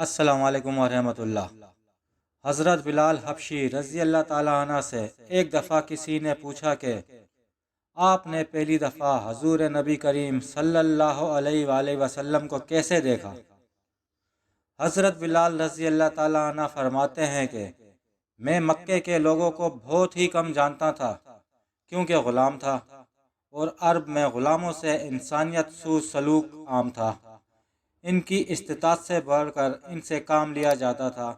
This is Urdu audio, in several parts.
السلام علیکم ورحمۃ اللہ۔ حضرت بلال حبشی رضی اللہ تعالیٰ عنہ سے ایک دفعہ کسی نے پوچھا کہ آپ نے پہلی دفعہ حضور نبی کریم صلی اللہ علیہ وآلہ وسلم کو کیسے دیکھا؟ حضرت بلال رضی اللہ تعالیٰ عنہ فرماتے ہیں کہ میں مکے کے لوگوں کو بہت ہی کم جانتا تھا، کیونکہ غلام تھا اور عرب میں غلاموں سے انسانیت سو سلوک عام تھا۔ ان کی استطاعت سے بڑھ کر ان سے کام لیا جاتا تھا،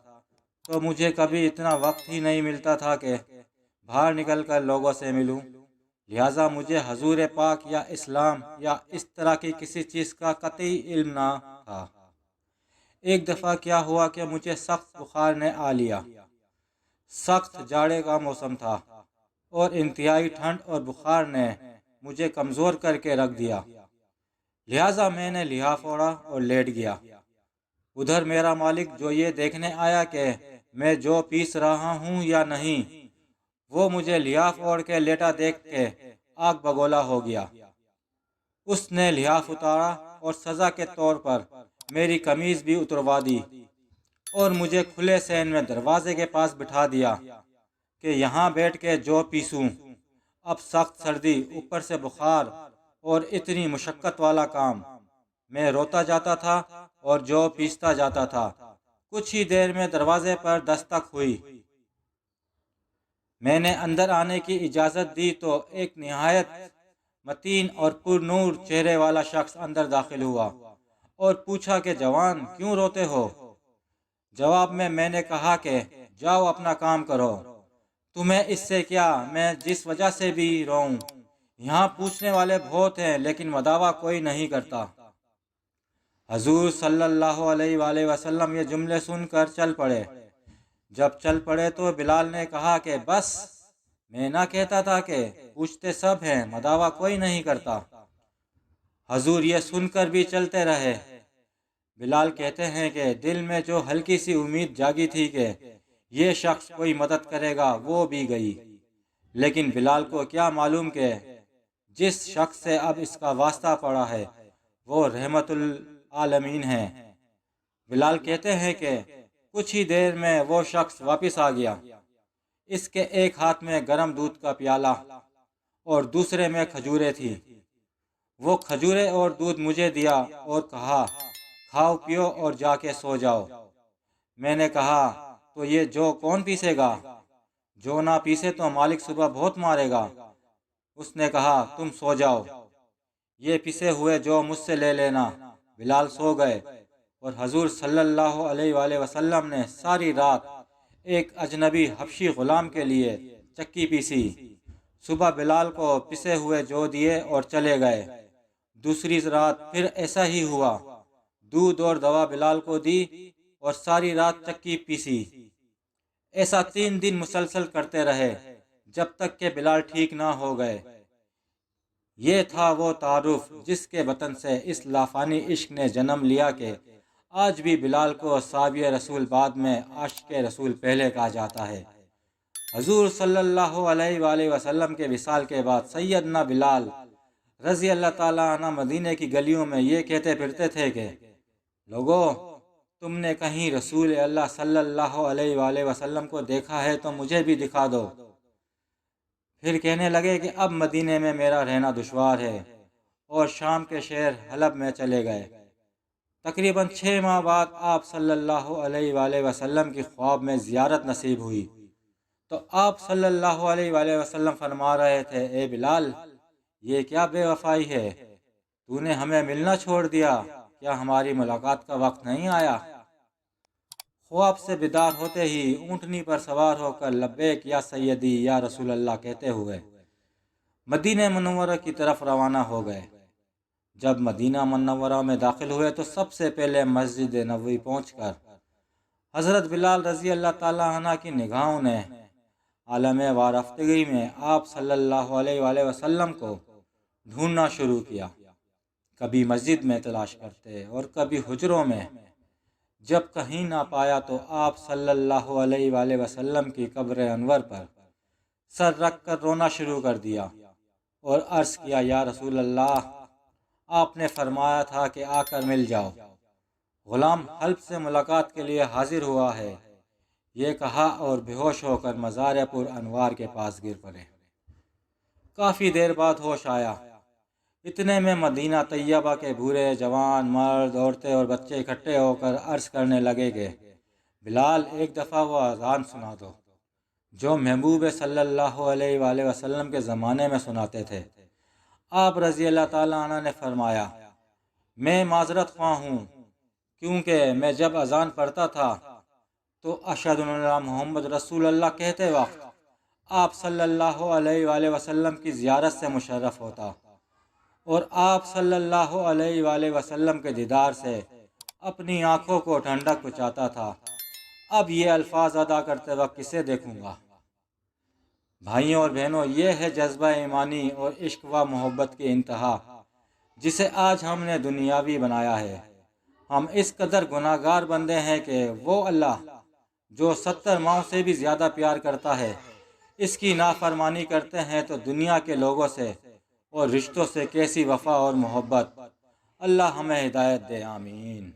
تو مجھے کبھی اتنا وقت ہی نہیں ملتا تھا کہ باہر نکل کر لوگوں سے ملوں، لہٰذا مجھے حضور پاک یا اسلام یا اس طرح کی کسی چیز کا قطعی علم نہ تھا۔ ایک دفعہ کیا ہوا کہ مجھے سخت بخار نے آ لیا۔ سخت جاڑے کا موسم تھا اور انتہائی ٹھنڈ اور بخار نے مجھے کمزور کر کے رکھ دیا، لہٰذا میں نے لحاف اوڑھا اور لیٹ گیا۔ ادھر میرا مالک جو یہ دیکھنے آیا کہ میں جو پیس رہا ہوں یا نہیں، وہ مجھے لحاف اوڑھ کے لیٹا دیکھ کے آگ بگولا ہو گیا۔ اس نے لحاف اتارا اور سزا کے طور پر میری قمیض بھی اتروا دی اور مجھے کھلے سین میں دروازے کے پاس بٹھا دیا کہ یہاں بیٹھ کے جو پیسوں۔ اب سخت سردی، اوپر سے بخار اور اتنی مشقت والا کام، میں روتا جاتا تھا اور جو پیستا جاتا تھا۔ کچھ ہی دیر میں دروازے پر دستک ہوئی۔ میں نے اندر آنے کی اجازت دی تو ایک نہایت متین اور پر نور چہرے والا شخص اندر داخل ہوا اور پوچھا کہ جوان، کیوں روتے ہو؟ جواب میں نے کہا کہ جاؤ اپنا کام کرو، تمہیں اس سے کیا، میں جس وجہ سے بھی روؤں۔ یہاں پوچھنے والے بہت ہیں لیکن مداوع کوئی نہیں کرتا۔ حضور صلی اللہ علیہ وآلہ وسلم یہ جملے سن کر چل پڑے۔ جب چل پڑے تو بلال نے کہا کہ بس، میں نہ کہتا تھا کہ پوچھتے سب ہیں، مداوع کوئی نہیں کرتا۔ حضور یہ سن کر بھی چلتے رہے۔ بلال کہتے ہیں کہ دل میں جو ہلکی سی امید جاگی تھی کہ یہ شخص کوئی مدد کرے گا، وہ بھی گئی، لیکن بلال کو کیا معلوم کہ جس شخص سے اب اس کا واسطہ پڑا ہے وہ رحمت العالمین ہے۔ بلال کہتے ہیں کہ کچھ ہی دیر میں وہ شخص واپس آ گیا۔ اس کے ایک ہاتھ میں گرم دودھ کا پیالہ اور دوسرے میں کھجوریں تھی۔ وہ کھجوریں اور دودھ مجھے دیا اور کہا کھاؤ پیو اور جا کے سو جاؤ۔ میں نے کہا تو یہ جو کون پیسے گا؟ جو نہ پیسے تو مالک صبح بہت مارے گا۔ اس نے کہا تم سو جاؤ، یہ پسے ہوئے جو مجھ سے لے لینا۔ بلال سو گئے اور حضور صلی اللہ علیہ وآلہ وسلم نے ساری رات ایک اجنبی حبشی غلام کے لیے چکی پیسی۔ صبح بلال کو پسے ہوئے جو دیے اور چلے گئے۔ دوسری رات پھر ایسا ہی ہوا، دودھ اور دوا بلال کو دی اور ساری رات چکی پیسی۔ ایسا 3 دن مسلسل کرتے رہے جب تک کہ بلال ٹھیک نہ ہو گئے۔ یہ تھا وہ تعارف جس کے بطن سے اس لافانی عشق نے جنم لیا کہ آج بھی بلال کو صحابی رسول بعد میں عاشق رسول پہلے کہا جاتا ہے۔ حضور صلی اللہ علیہ وآلہ وسلم کے وصال کے بعد سیدنا بلال رضی اللہ تعالیٰ عنہ مدینے کی گلیوں میں یہ کہتے پھرتے تھے کہ لوگو، تم نے کہیں رسول اللہ صلی اللہ علیہ وآلہ وسلم کو دیکھا ہے تو مجھے بھی دکھا دو۔ پھر کہنے لگے کہ اب مدینے میں میرا رہنا دشوار ہے، اور شام کے شہر حلب میں چلے گئے۔ تقریباً 6 ماہ بعد آپ صلی اللہ علیہ وآلہ وسلم کی خواب میں زیارت نصیب ہوئی تو آپ صلی اللہ علیہ وآلہ وسلم فرما رہے تھے اے بلال، یہ کیا بے وفائی ہے، تو نے ہمیں ملنا چھوڑ دیا، کیا ہماری ملاقات کا وقت نہیں آیا؟ خواب سے بیدار ہوتے ہی اونٹنی پر سوار ہو کر لبیک یا سیدی یا رسول اللہ کہتے ہوئے مدینہ منورہ کی طرف روانہ ہو گئے۔ جب مدینہ منورہ میں داخل ہوئے تو سب سے پہلے مسجد نبوی پہنچ کر حضرت بلال رضی اللہ تعالیٰ عنہ کی نگاہوں نے عالم وارفتگی میں آپ صلی اللہ علیہ وآلہ وسلم کو ڈھونڈنا شروع کیا۔ کبھی مسجد میں تلاش کرتے اور کبھی حجروں میں۔ جب کہیں نہ پایا تو آپ صلی اللہ علیہ وآلہ وسلم کی قبر انور پر سر رکھ کر رونا شروع کر دیا اور عرض کیا یا رسول اللہ، آپ نے فرمایا تھا کہ آ کر مل جاؤ، غلام حلب سے ملاقات کے لیے حاضر ہوا ہے، یہ کہا اور بے ہوش ہو کر مزار پر انوار کے پاس گر پڑے۔ کافی دیر بعد ہوش آیا۔ اتنے میں مدینہ طیبہ کے بوڑھے، جوان، مرد، عورتیں اور بچے اکٹھے ہو کر عرض کرنے لگے کہ بلال، ایک دفعہ وہ اذان سنا دو جو محبوب صلی اللہ علیہ وآلہ وسلم کے زمانے میں سناتے تھے۔ آپ رضی اللہ تعالیٰ عنہ نے فرمایا، میں معذرت خواہ ہوں، کیونکہ میں جب اذان پڑھتا تھا تو اشہد ان لا محمد رسول اللہ کہتے وقت آپ صلی اللہ علیہ وآلہ وسلم کی زیارت سے مشرف ہوتا اور آپ صلی اللہ علیہ وآلہ وسلم کے دیدار سے اپنی آنکھوں کو ٹھنڈک پہنچاتا تھا۔ اب یہ الفاظ ادا کرتے وقت کسے دیکھوں گا؟ بھائیوں اور بہنوں، یہ ہے جذبہ ایمانی اور عشق و محبت کی انتہا جسے آج ہم نے دنیاوی بنایا ہے۔ ہم اس قدر گناہ گار بندے ہیں کہ وہ اللہ جو 70 ماؤں سے بھی زیادہ پیار کرتا ہے، اس کی نافرمانی کرتے ہیں تو دنیا کے لوگوں سے اور رشتوں سے کیسی وفا اور محبت۔ اللہ ہمیں ہدایت دے، آمین۔